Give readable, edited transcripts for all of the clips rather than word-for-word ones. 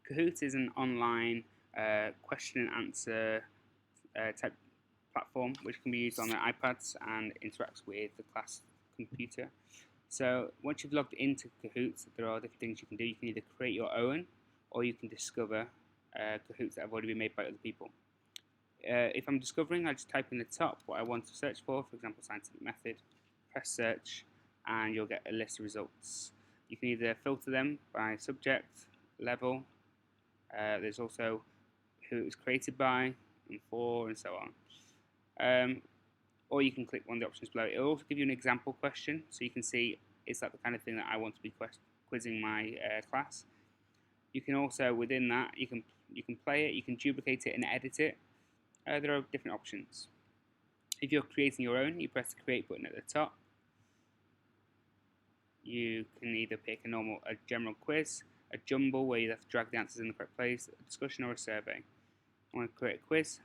Kahoot is an online question and answer type platform which can be used on their iPads and interacts with the class computer. So once you've logged into Kahoot, there are different things you can do. You can either create your own or you can discover Kahoots that have already been made by other people. If I'm discovering, I just type in the top what I want to search for example, scientific method, press search, and you'll get a list of results. You can either filter them by subject, level, there's also who it was created by, and for, and so on. Or you can click one of the options below. It will also give you an example question, so you can see is that the kind of thing that I want to be quizzing my class. You can also, within that, you can play it, you can duplicate it and edit it. There are different options. If you're creating your own, you press the create button at the top. You can either pick a general quiz, a jumble where you have to drag the answers in the correct place, a discussion, or a survey. I want to create a quiz.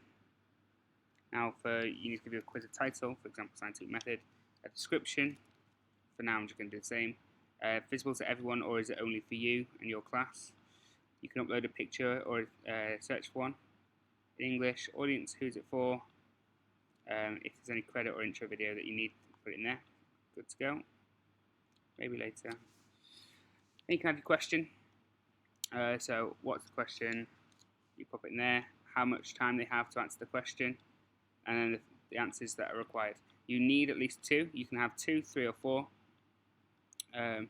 Now, you need to give you a quiz a title, for example, scientific method, a description. For now, I'm just going to do the same. Visible to everyone, or is it only for you and your class? You can upload a picture or search for one. In English, audience, who's it for? If there's any credit or intro video that you need, put it in there. Good to go. Maybe later. Then you can add a question. So what's the question? You pop it in there. How much time they have to answer the question, and then the answers that are required. You need at least 2. You can have 2, 3, or 4. If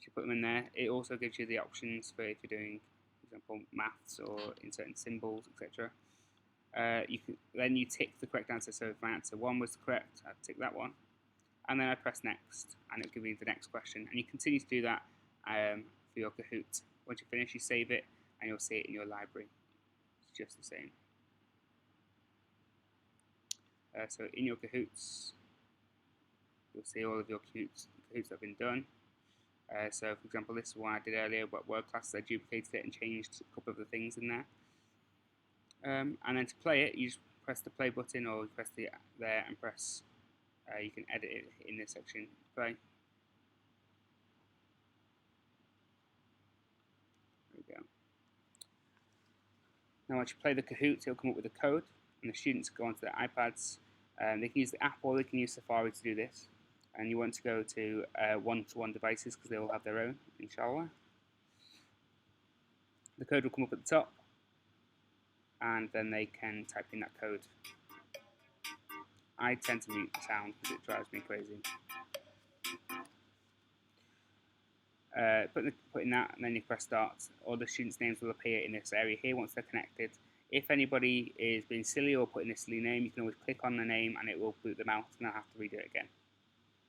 you put them in there, it also gives you the options for if you're doing, for example, maths or inserting symbols, etc. Then you tick the correct answer. So if my answer 1 was correct, I'd tick that one, and then I press next, and it'll give me the next question. And you continue to do that for your Kahoot. Once you finish, you save it, and you'll see it in your library. It's just the same. So in your Kahoots, you'll see all of your Kahoots that have been done. So for example, this one I did earlier about word classes, I duplicated it and changed a couple of the things in there. And then to play it, you just press the play button, or you press there and press, you can edit it in this section, play. There we go. Now once you play the Kahoot, it'll come up with a code, and the students go onto their iPads. They can use the app or they can use Safari to do this. And you want to go to one-to-one devices because they all have their own, inshallah. The code will come up at the top, and then they can type in that code. I tend to mute the sound because it drives me crazy. Put in that, and then you press start. All the students' names will appear in this area here once they're connected. If anybody is being silly or putting a silly name, you can always click on the name and it will boot them out, and I'll have to redo it again.